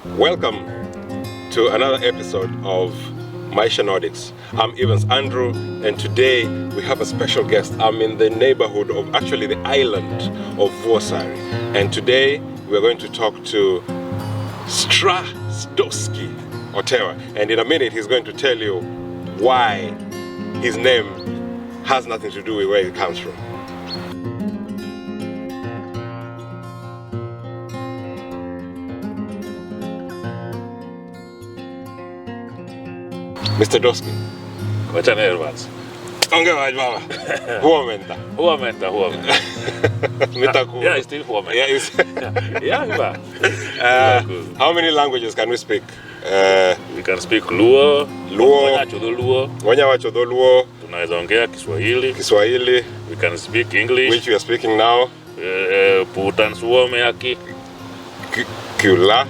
Welcome to another episode of Maisha Nordics. I'm Evans Andrew, and today we have a special guest. I'm in the neighborhood of actually the island of Vuosaari, and today we're going to talk to Strasdosky, Otewa, and in a minute he's going to tell you why his name has nothing to do with where it comes from. Mr. Dosky. Wacha nervous. Ongewaje baba. Huomenta. Huomenta. Nitaku. Yeah, it's still huomenta. Yeah, it's Yeah. how many languages can we speak? We can speak Luo. Luo. Wanyawachodho Luo. Tunaweza ongea Kiswahili. Kiswahili. We can speak English. Which we are speaking now. Puhutaan suomeakin. Kyllä.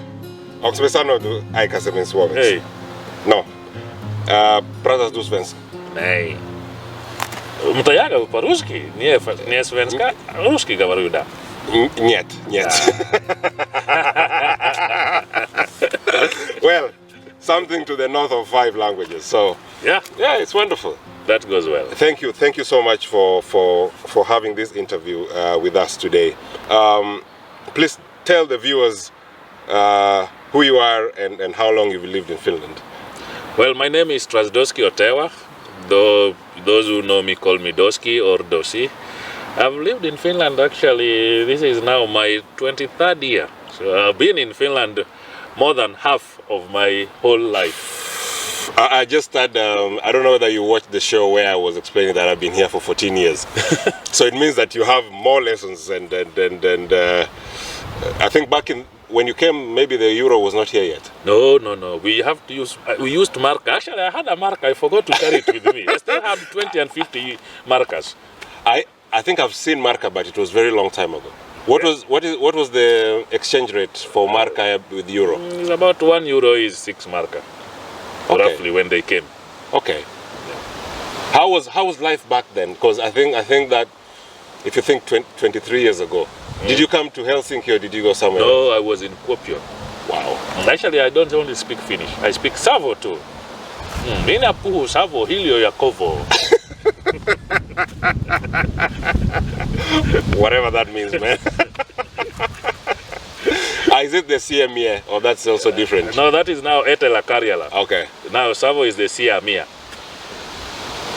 Onko me sanonut aikaisemmin suomeksi? Ei. No. Pratas du svenska? Nej. Mutta jag går på ruski. Ni är svenska. Ruski говорю, да. Нет. Well, something to the north of 5 languages. So Yeah, it's wonderful. that goes well. Thank you so much for having this interview with us today. Please tell the viewers who you are and how long you've lived in Finland. Well, my name is Strasdosky Otewa, though those who know me call me Dosky or Dosi. I've lived in Finland actually, this is now my 23rd year. So I've been in Finland more than half of my whole life. I just had, I don't know whether you watched the show where I was explaining that I've been here for 14 years. So it means that you have more lessons and I think back when you came, maybe the euro was not here yet. No. We used marker. Actually, I had a marker. I forgot to carry it with me. I still have 20 and 50 markers. I think I've seen marca, but it was very long time ago. What was the exchange rate for marca with euro? It's about €1 is 6 marker, Okay. roughly when they came. Okay. How was life back then? Because I think that if you think 23 years ago, did you come to Helsinki or did you go somewhere else? No, I was in Kuopio. Wow. Actually, I don't only speak Finnish. I speak Savo too. Minä puhun Savo, Hiljo ja Kovo. Whatever that means, man. Is it the Siemie or that's also different? No, that is now Etelä Karjala. Okay. Now Savo is the Siemie.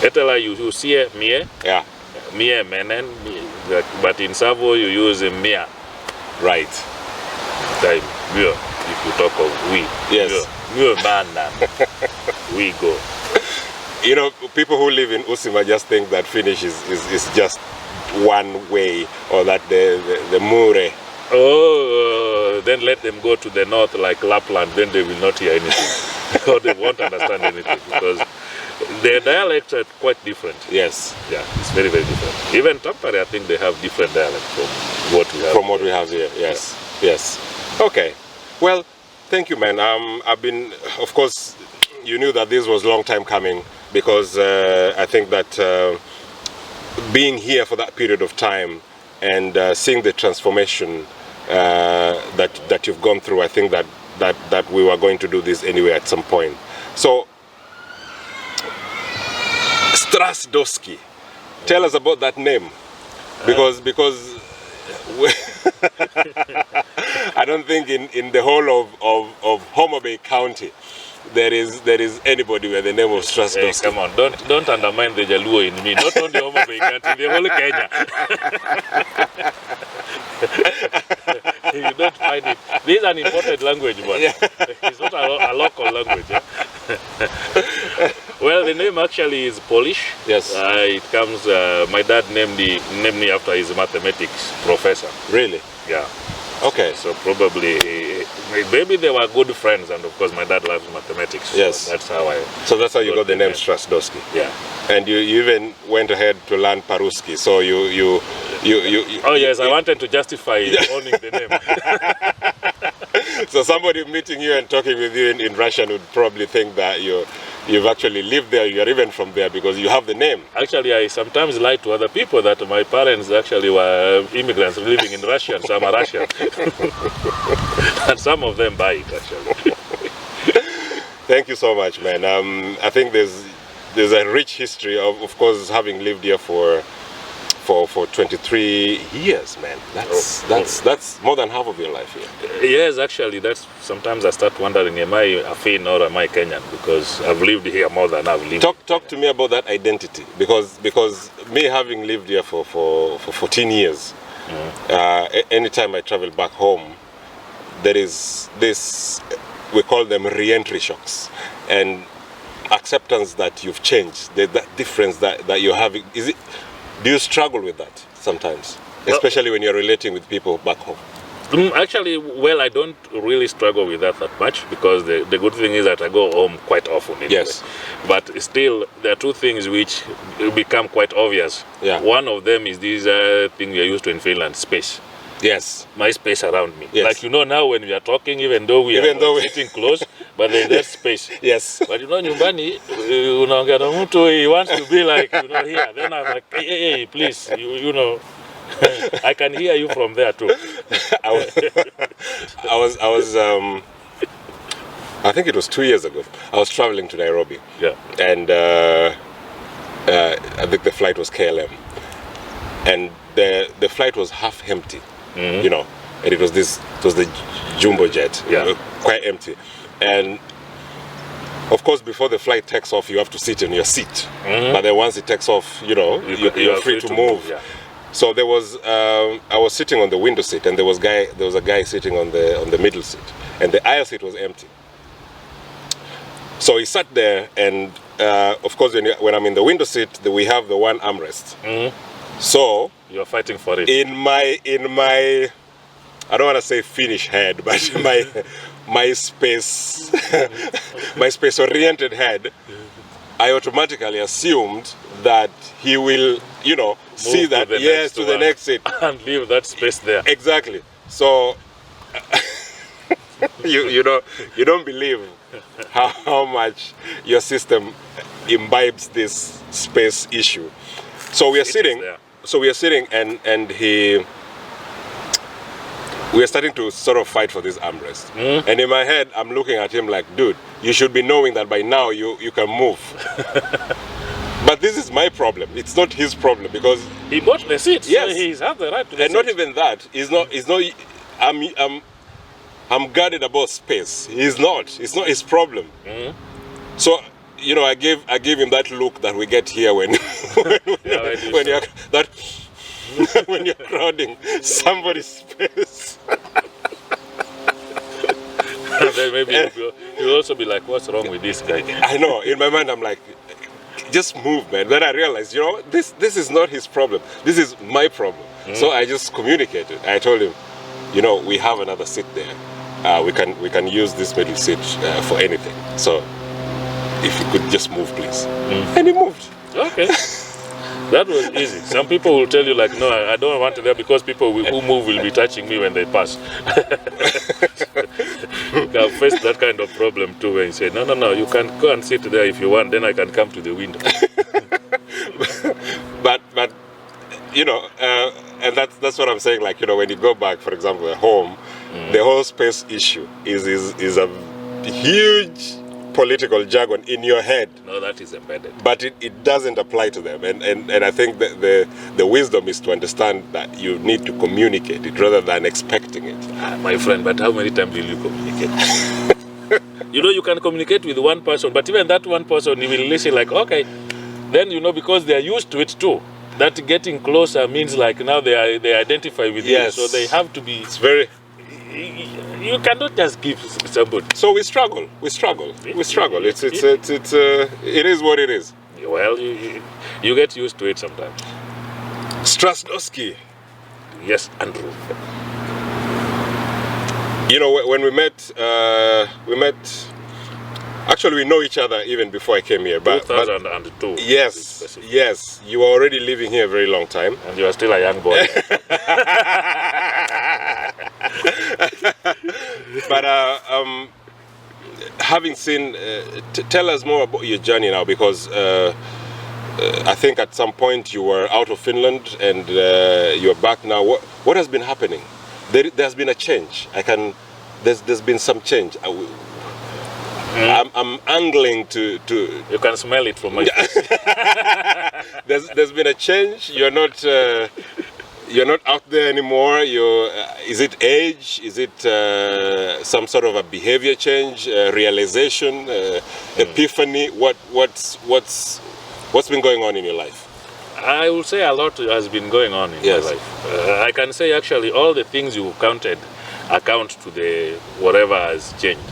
Etelä you see mie, Yeah. mie menen, but in Savo you use mia. Right. Time myö, if you talk of we. Yes. Myö manna. We go. You know, people who live in Usima just think that Finnish is just one way, or that the mure. Oh, then let them go to the north like Lapland, then they will not hear anything. Or they won't understand anything because their dialects are quite different. Yes. Yeah, it's very, very different. Even Tampere, I think they have different dialects from what we have. From what we have here, yes. Yeah. Yes. Okay. Well, thank you, man. I've been, of course, you knew that this was a long time coming because I think that being here for that period of time and seeing the transformation that you've gone through, I think that we were going to do this anyway at some point. So, Strasdosky, tell us about that name, because I don't think in the whole of Homo Bay County there is anybody with the name of Strasdosky. Hey, come on, don't undermine the Jaluo in me. Not only Homo Bay County, the whole Kenya. You don't find it. This is an imported language, but it's not a local language. Yeah? Well, the name actually is Polish. Yes. It comes. My dad named me after his mathematics professor. Really? Yeah. Okay. So probably maybe they were good friends, and of course my dad loves mathematics. Yes. So that's how I. So that's how you got the name Strasdosky. Yeah. And you even went ahead to learn Paruski. So you. Oh yes, I wanted to justify owning the name. So somebody meeting you and talking with you in Russian would probably think that you've actually lived there. You're even from there because you have the name. Actually, I sometimes lie to other people that my parents actually were immigrants living in Russia, so I'm a Russian. And some of them buy it, actually. Thank you so much, man. I think there's a rich history of course, having lived here for 23 years, man. That's more than half of your life here. Yes, actually, that's sometimes I start wondering, am I a Finn or am I Kenyan? Because I've lived here more than I've lived. Talk to me about that identity, because me having lived here for 14 years, anytime I travel back home, there is this, we call them re-entry shocks, and acceptance that you've changed, that difference that you're having. Do you struggle with that sometimes, especially when you're relating with people back home? Actually, well, I don't really struggle with that much, because the good thing is that I go home quite often anyway. Yes. But still, there are two things which become quite obvious. Yeah. One of them is this thing we are used to in Finland, space. Yes. My space around me. Yes. Like, you know, now when we are talking, even though we are sitting close, but there's that space. Yes. But you know, nyumbani, unaongea na mtu, he wants to be like, you know, here. Then I'm like, hey, please, you know, I can hear you from there too. I think it was 2 years ago. I was traveling to Nairobi. Yeah. And I think the flight was KLM. And the flight was half empty, you know, and it was the jumbo jet, quite empty. And of course, before the flight takes off, you have to sit in your seat. But then once it takes off, you know, you're free to move. Yeah. So there was, I was sitting on the window seat, and there was a guy sitting on the middle seat, and the aisle seat was empty. So he sat there, and of course, when I'm in the window seat, we have the one armrest. So you're fighting for it. In my, I don't want to say Finnish head, but my space, my space-oriented head, I automatically assumed that he will, you know, see that, yes, to the next seat. And leave that space there. Exactly. So, you know, you don't believe how much your system imbibes this space issue. So we are sitting, and we are starting to sort of fight for this armrest. And in my head, I'm looking at him like, dude, you should be knowing that by now you can move. But this is my problem. It's not his problem, because he bought the seat. Yes, so he's had the right to the and seat. not even that. It's not. I'm guarded about space. He's not. It's not his problem. So, you know, I gave him that look that we get here when when you're crowding somebody's space. And then maybe you'll also be like, what's wrong with this guy? I know. In my mind, I'm like, just move, man. Then I realized, you know, this is not his problem. This is my problem. So I just communicated. I told him, you know, we have another seat there. We can use this middle seat for anything. So if you could just move, please. And he moved. Okay. That was easy. Some people will tell you like, no, I don't want it there because people who move will be touching me when they pass. I've faced that kind of problem too, when you say, no, you can go and sit there if you want, then I can come to the window. but you know, and that's what I'm saying. Like, you know, when you go back, for example, at home, the whole space issue is a huge political jargon in your head. No, that is embedded. But it doesn't apply to them. And I think that the wisdom is to understand that you need to communicate it rather than expecting it. My friend, but how many times will you communicate? You know, you can communicate with one person, but even that one person, you will listen like, okay. Then, you know, because they are used to it too. That getting closer means like now they identify with you. So they have to be... It's very... You cannot just give somebody. So we struggle. It's it is what it is. Well, you get used to it sometimes. Strasdosky. Yes, Andrew. You know, when we met. Actually, we know each other even before I came here. But 2002. Yes. You were already living here a very long time, and you are still a young boy. But having seen, tell us more about your journey now, because I think at some point you were out of Finland and you're back now. What has been happening? There's been a change. There's been some change. I'm angling to. You can smell it from my face. There's been a change. You're not out there anymore. Is it age? Is it some sort of a behavior change, realization, epiphany? What's been going on in your life? I will say a lot has been going on in my life. I can say actually all the things you counted account to the whatever has changed.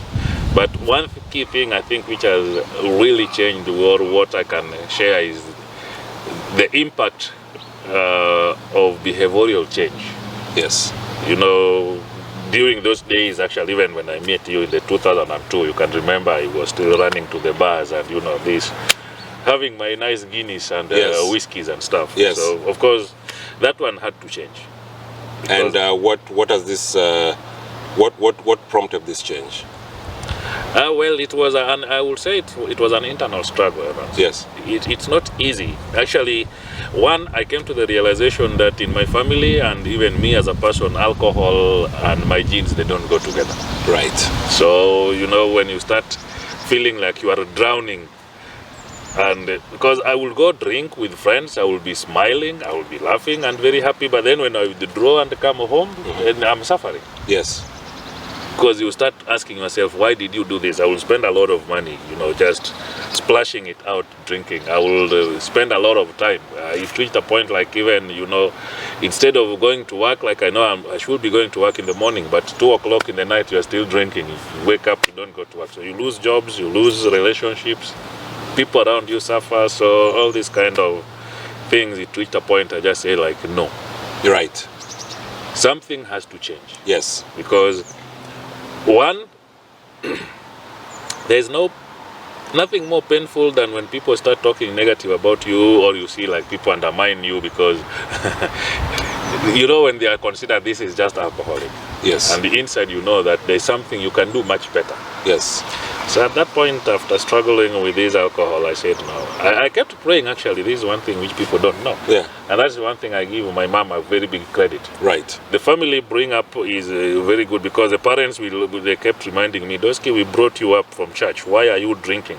But one key thing I think which has really changed, or what I can share, is the impact of behavioral change. Yes. You know, during those days, actually, even when I met you in the 2002, you can remember I was still running to the bars and, you know, this, having my nice Guinness and whiskeys and stuff. Yes. So, of course, that one had to change. And what has this, what prompted this change? Well, it was I would say it was an internal struggle. Evans. Yes. It's not easy. Actually, I came to the realization that in my family and even me as a person, alcohol and my genes, they don't go together. Right. So, you know, when you start feeling like you are drowning, and because I will go drink with friends, I will be smiling, I will be laughing and very happy, but then when I withdraw and come home, and I'm suffering. Yes. Because you start asking yourself, why did you do this? I will spend a lot of money, you know, just splashing it out drinking. I will spend a lot of time. It reached a point like, even, you know, instead of going to work, like I know I should be going to work in the morning, but 2 o'clock in the night you are still drinking. You wake up, you don't go to work. So you lose jobs, you lose relationships, people around you suffer. So all these kind of things, it reached a point I just say like, no. You're right. Something has to change. Yes. Because one, there's nothing more painful than when people start talking negative about you, or you see like people undermine you because you know, when they are considered this is just alcoholic. Yes. And the inside you know that there's something you can do much better. Yes. So at that point, after struggling with this alcohol, I said no. I kept praying. Actually, this is one thing which people don't know. Yeah. And that's one thing I give my mom a very big credit. Right. The family bring up is very good, because the parents they kept reminding me, Dosky, we brought you up from church. Why are you drinking?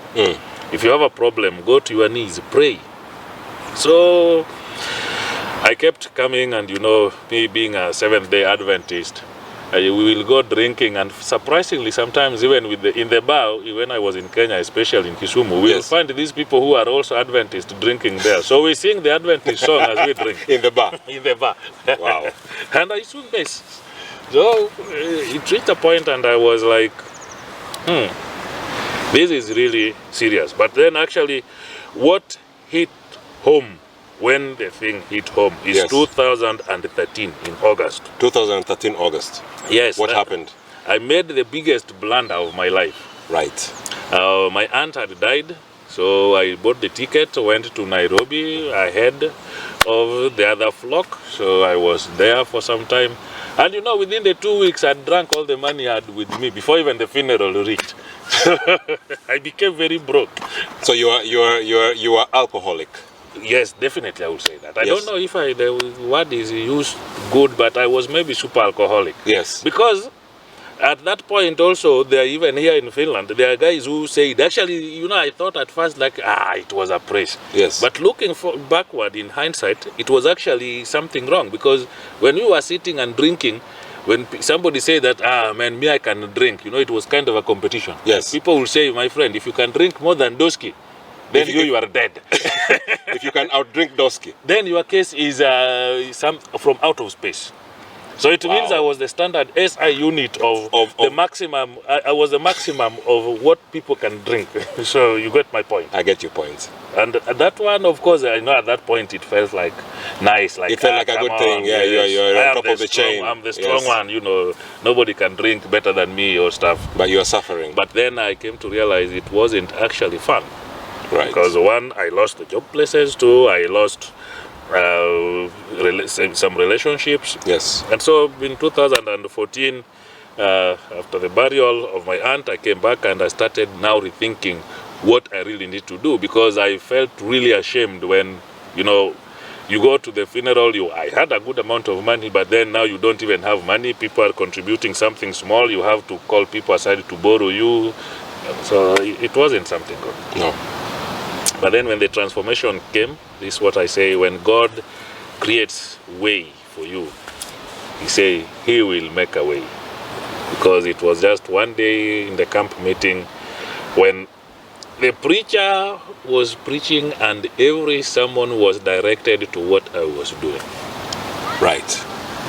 If you have a problem, go to your knees, pray. So I kept coming, and you know, me being a Seventh-day Adventist, we will go drinking, and surprisingly sometimes even in the bar, when I was in Kenya, especially in Kisumu, we'll find these people who are also Adventists drinking there. So we sing the Adventist song as we drink. In the bar? In the bar. Wow. And I swing bass. So it reached a point and I was like, this is really serious. But then actually what hit home, when the thing hit home, is 2013 in August. 2013 August. Yes. What happened? I made the biggest blunder of my life. Right. My aunt had died, so I bought the ticket, went to Nairobi ahead of the other flock. So I was there for some time. And you know, within the 2 weeks, I drank all the money I had with me before even the funeral reached. I became very broke. So you are alcoholic? Yes, definitely I would say that. I don't know if the word is used good, but I was maybe super alcoholic. Yes. Because at that point also, there even here in Finland, there are guys who said, actually, you know, I thought at first like, it was a praise. Yes. But looking backward in hindsight, it was actually something wrong, because when we were sitting and drinking, when somebody said that, man, me, I can drink, you know, it was kind of a competition. Yes. People will say, my friend, if you can drink more than Dosky, then you are dead. If you can outdrink Dosky, then your case is some from out of space. So it means I was the standard SI unit of the maximum. I was the maximum of what people can drink. So you get my point. I get your point. And at that one, of course, I know at that point it felt like nice. Like, it felt like a good thing. Yeah, you're on top of the chain. I'm the strong one. You know, nobody can drink better than me or stuff. But you are suffering. But then I came to realize it wasn't actually fun. Right. Because one, I lost the job places. Two, I lost some relationships. Yes. And so in 2014, after the burial of my aunt, I came back and I started now rethinking what I really need to do, because I felt really ashamed when, you know, you go to the funeral, I had a good amount of money, but then now you don't even have money. People are contributing something small. You have to call people aside to borrow you. So it wasn't something good. No. But then when the transformation came, this is what I say, when God creates way for you, He say He will make a way. Because it was just one day in the camp meeting when the preacher was preaching and every sermon was directed to what I was doing. Right.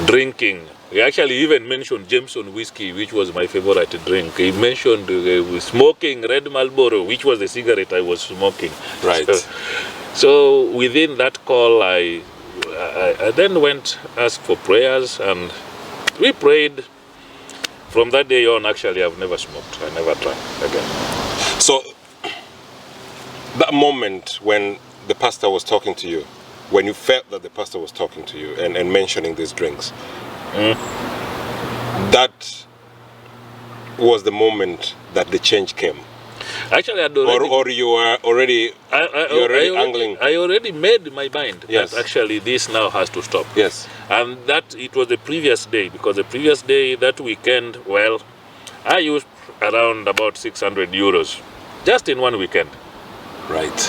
Drinking. He actually even mentioned Jameson whiskey, which was my favorite drink. He mentioned smoking Red Marlboro, which was the cigarette I was smoking. Right. So within that call, I then went, asked for prayers, and we prayed. From that day on, actually, I've never smoked. I never drank again. So, that moment when the pastor was talking to you, when you felt that the pastor was talking to you and mentioning these drinks, that was the moment that the change came. Actually, I'd already, or you were already, angling. I already made my mind Yes. that actually this now has to stop. Yes. And that it was the previous day, because the previous day, that weekend, well, I used around about 600 euros just in one weekend. Right.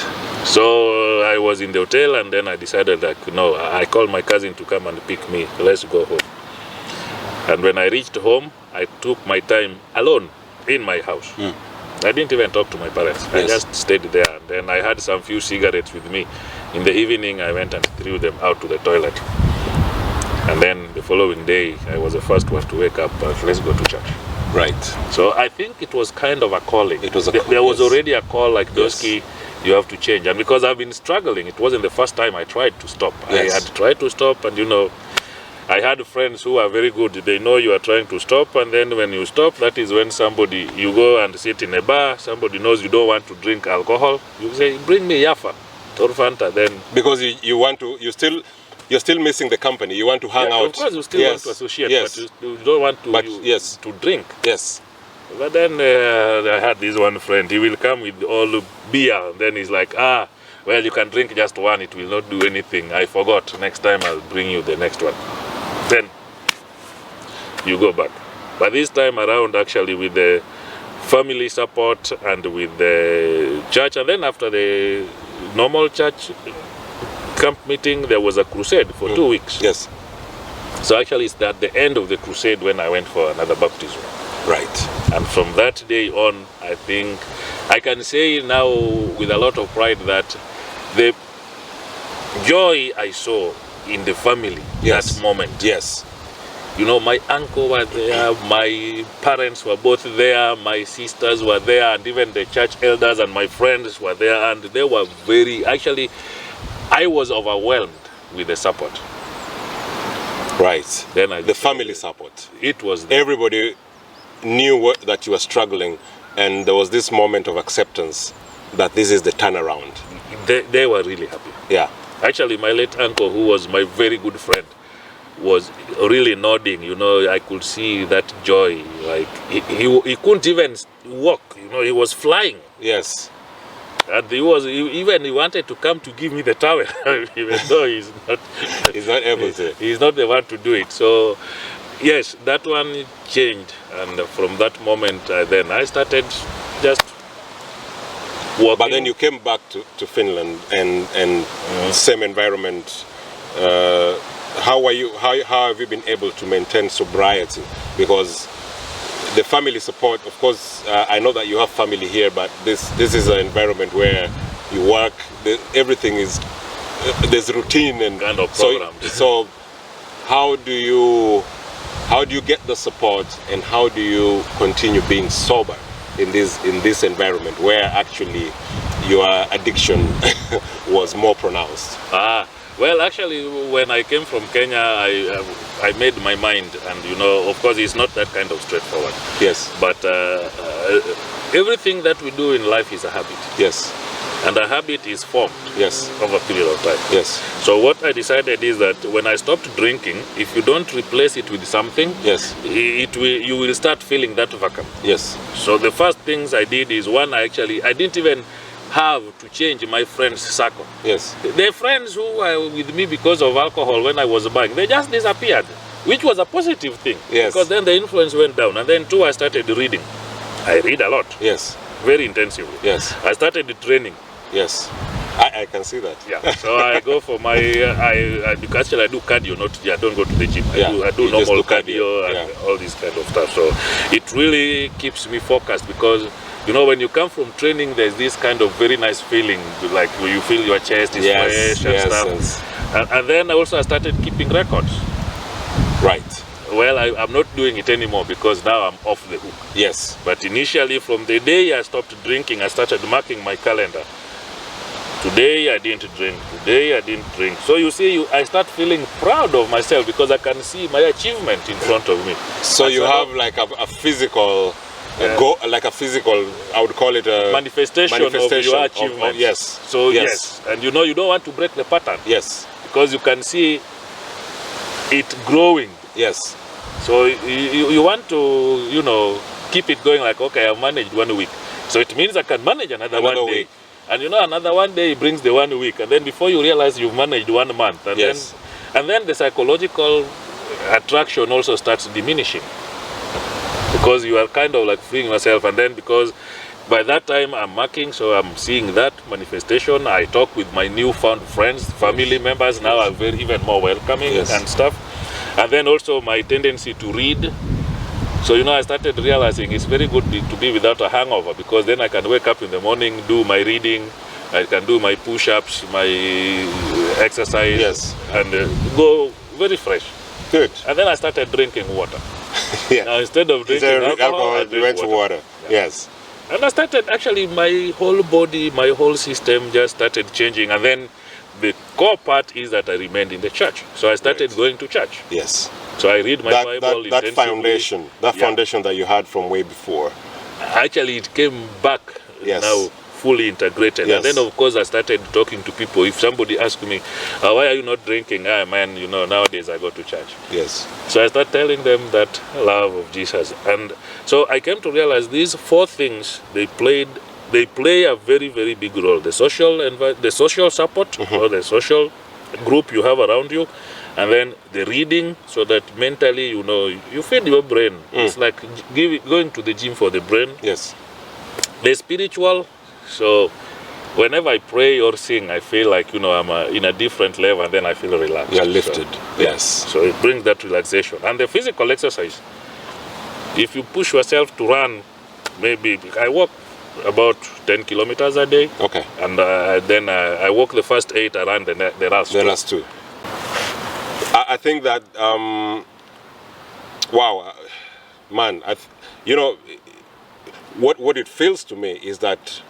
So I was in the hotel, and then I decided that, no, I called my cousin to come and pick me. Let's go home. And when I reached home, I took my time alone in my house. I didn't even talk to my parents. Yes. I just stayed there, and then I had some few cigarettes with me. In the evening, I went and threw them out to the toilet. And then the following day, I was the first one to wake up and let's go to church. Right. So I think it was kind of a calling. It was a There was yes. already a call like, Yes. Dosky, you have to change. And because I've been struggling, it wasn't the first time I tried to stop. Yes. I had tried to stop, and you know, I had friends who are very good. They know you are trying to stop, and then when you stop, that is when somebody, you go and sit in a bar, somebody knows you don't want to drink alcohol, you say, bring me Yafa or Fanta, then... Because you want to, you're still missing the company. You want to hang out. Of course, you still want to associate, Yes. but you don't want to, yes. to drink. Yes. But then I had this one friend, he will come with all beer, and then he's like, well, you can drink just one, it will not do anything. I forgot, next time I'll bring you the next one. Then you go back. But this time around, actually, with the family support and with the church, and then after the normal church camp meeting, there was a crusade for 2 weeks. Yes. So actually, it's at the end of the crusade when I went for another baptism. Right. And from that day on, I think I can say now with a lot of pride that the joy I saw in the family, Yes. that moment. Yes. You know, my uncle was there, my parents were both there, my sisters were there, and even the church elders and my friends were there, and they were actually, I was overwhelmed with the support. Right. Then the family support. It was there. Everybody knew that you were struggling, and there was this moment of acceptance that this is the turnaround. They were really happy. Yeah. Actually, my late uncle, who was my very good friend, was really nodding. You know, I could see that joy. Like he couldn't even walk. You know, he was flying. Yes. And he wanted to come to give me the towel, even though he's not able to. He's not the one to do it. So, yes, that one changed, and from that moment, then I started just walking. But then you came back to Finland and same environment. How have you been able to maintain sobriety? Because the family support, of course, I know that you have family here, but this is an environment where you work. Everything is there's routine and kind of program. So how do you get the support, and how do you continue being sober in this environment where actually your addiction was more pronounced? Well, actually, when I came from Kenya, I made my mind, and you know, of course, it's not that kind of straightforward. Yes. But everything that we do in life is a habit. Yes. and a habit is formed Yes. over a period of time. Yes. So what I decided is that when I stopped drinking, if you don't replace it with something, Yes. you will start feeling that vacuum. Yes. So the first things I did is, one, I didn't even have to change my friends' circle. Yes. The friends who were with me because of alcohol when I was buying, they just disappeared, which was a positive thing. Yes. Because then the influence went down. And then two, I started reading. I read a lot, Yes. very intensively. Yes. I started training. Yes. I can see that. Yeah. So I go for my, actually I do cardio, I don't go to the gym. I do you just normal do cardio. cardio and all this kind of stuff. So it really keeps me focused because, you know, when you come from training, there's this kind of very nice feeling, like where you feel your chest is fresh and stuff. And then I started keeping records. Right. Well, I'm not doing it anymore because now I'm off the hook. Yes. But initially, from the day I stopped drinking, I started marking my calendar. Today I didn't drink. Today I didn't drink. So you see, I start feeling proud of myself because I can see my achievement in front of me. So you have like a physical goal, like a physical, I would call it a manifestation of your achievement. Yes. So yes. And you know, you don't want to break the pattern. Yes. Because you can see it growing. Yes. So you want to, you know, keep it going like, okay, I've managed 1 week. So it means I can manage another 1 day. Week. And you know, another 1 day brings the 1 week. And then before you realize you've managed 1 month. And then the psychological attraction also starts diminishing. Because you are kind of like freeing yourself. And then because by that time I'm marking, so I'm seeing that manifestation. I talk with my newfound friends, family members now are even more welcoming and stuff. And then also my tendency to read. So, you know, I started realizing it's very good to be without a hangover because then I can wake up in the morning, do my reading, I can do my push-ups, my exercise, and go very fresh. Good. And then I started drinking water. Now, instead of drinking alcohol, I drink went to water. Yes. And I started, actually, my whole body, my whole system just started changing. And then the core part is that I remained in the church. So I started going to church. Yes. So I read my Bible that intensively. foundation that you had from way before. Actually, it came back now fully integrated. And then, of course, I started talking to people. If somebody asked me, why are you not drinking? Man, you know, nowadays I go to church. Yes. So I started telling them that love of Jesus. And so I came to realize these 4 things, they play a very, very big role. The social support or the social group you have around you, and then the reading, so that mentally, you know, you feed your brain. It's like going to the gym for the brain. Yes. The spiritual, so whenever I pray or sing, I feel like, you know, I'm in a different level, and then I feel relaxed. You're lifted. So, yes. So it brings that relaxation. And the physical exercise, if you push yourself to run, maybe I walk about 10 kilometers a day. Okay. And then I walk the first 8, I run the last 2. I think that, wow, man, you know, what it feels to me is that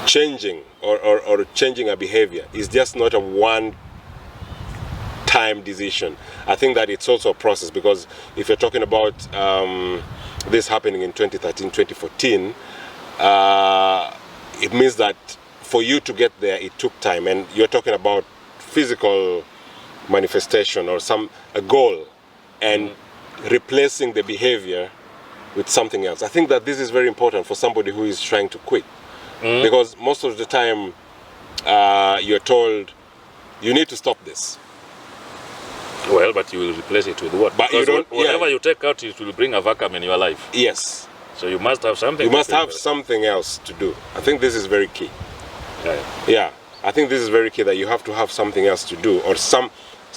changing or changing a behavior is just not a one-time decision. I think that it's also a process, because if you're talking about this happening in 2013, 2014, it means that for you to get there, it took time. And you're talking about physical manifestation or a goal, and replacing the behavior with something else. I think that this is very important for somebody who is trying to quit, because most of the time you're told you need to stop this. Well, but you will replace it with what? But because you don't. Whatever you take out, it will bring a vacuum in your life. Yes. So you must have something. You must have something else to do. I think this is very key. Yeah. I think this is very key, that you have to have something else to do, or some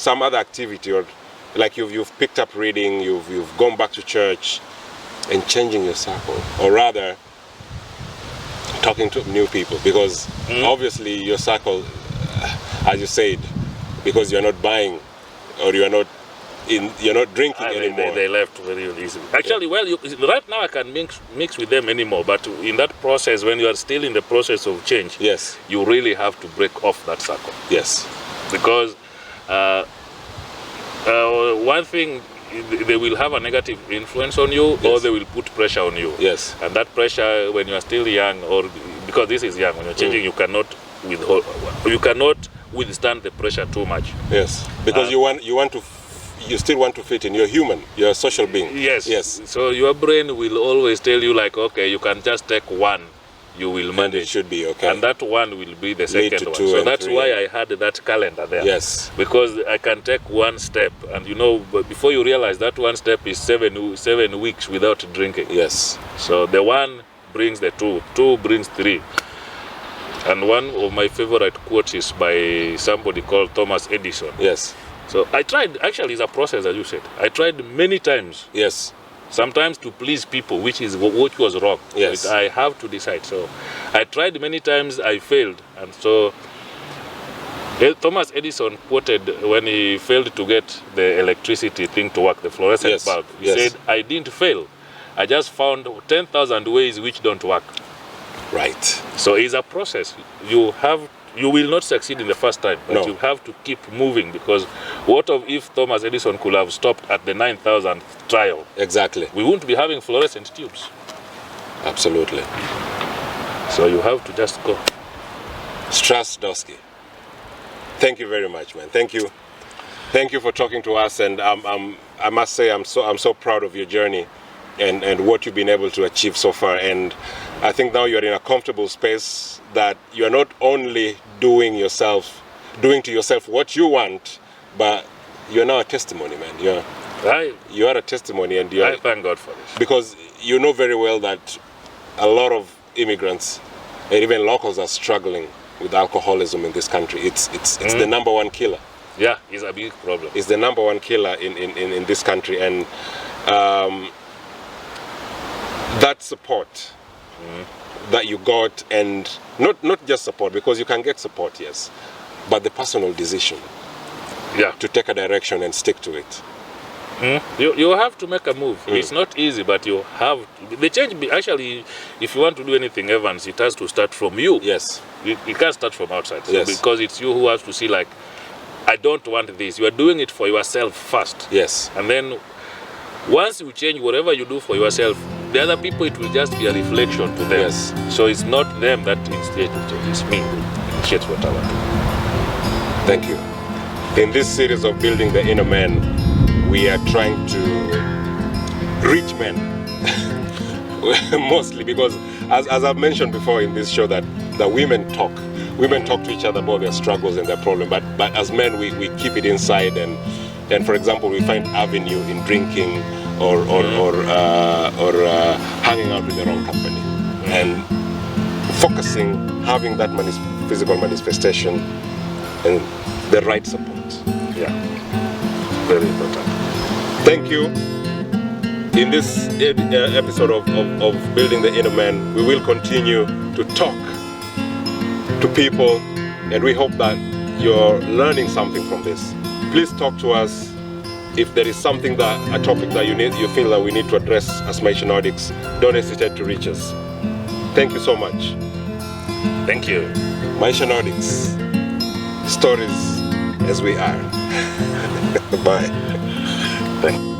other activity, or like you've picked up reading, you've gone back to church, and changing your circle, or rather talking to new people, because obviously your circle, as you said, because you're not buying or you're not drinking anymore. They left very easily. Actually, well, right now I can mix with them anymore, but in that process, when you are still in the process of change, yes, you really have to break off that circle. Yes. Because one thing they will have a negative influence on you, or they will put pressure on you. Yes. And that pressure, when you are still young, or because this is young, when you're changing, you cannot withstand the pressure too much. Yes. Because you still want to fit in. You're human. You're a social being. Yes. Yes. So your brain will always tell you like, okay, you can just take one. You will manage. And it should be okay. And that one will be the second one. two So and that's three. why I had that calendar there. Yes. Because I can take one step, and but before you realize that one step is 7 weeks without drinking. Yes. So the one brings the two brings three. And one of my favorite quotes is by somebody called Thomas Edison. Yes. So I tried, actually it's a process, as you said. I tried many times. Yes. Sometimes to please people, which was wrong. Yes. I have to decide. So I tried many times, I failed. And so Thomas Edison quoted when he failed to get the electricity thing to work, the fluorescent bulb. He said, I didn't fail. I just found 10,000 ways which don't work. Right. So it's a process. You will not succeed in the first time, but you have to keep moving, because what if Thomas Edison could have stopped at the 9,000th trial? Exactly. We wouldn't be having fluorescent tubes. Absolutely. So you have to just go. Strasdosky, thank you very much, man. Thank you. Thank you for talking to us, and I must say I'm so proud of your journey and what you've been able to achieve so far. And I think now you're in a comfortable space that you're not only doing to yourself what you want, but you're now a testimony, man. You are a testimony, and I thank God for this. Because you know very well that a lot of immigrants and even locals are struggling with alcoholism in this country. It's the number one killer. Yeah, it's a big problem. It's the number one killer in this country, and that support that you got, and not just support, because you can get support, yes, but the personal decision to take a direction and stick to it. You have to make a move. It's not easy, but you have to. The change, actually, if you want to do anything, Evans, it has to start from you. Yes. You can't start from outside. So Yes. Because it's you who has to see, like, I don't want this. You are doing it for yourself first. Yes. And then once you change whatever you do for yourself, the other people, it will just be a reflection to them. Yes. So it's not them that initiates the change. It's me who initiates what I want to do. Thank you. In this series of Building the Inner Man, we are trying to reach men, mostly, because as I've mentioned before in this show, that women talk to each other about their struggles and their problems, but as men we keep it inside, and for example, we find avenue in drinking or hanging out with the wrong company, and having that physical manifestation and the right support. Yeah, very important. Thank you. In this episode of Building the Inner Man, we will continue to talk to people, and we hope that you're learning something from this. Please talk to us if there is a topic that you feel that we need to address as Maisha Nordics. Don't hesitate to reach us. Thank you so much. Thank you. Maisha Nordics, stories as we are. Bye. Thank you.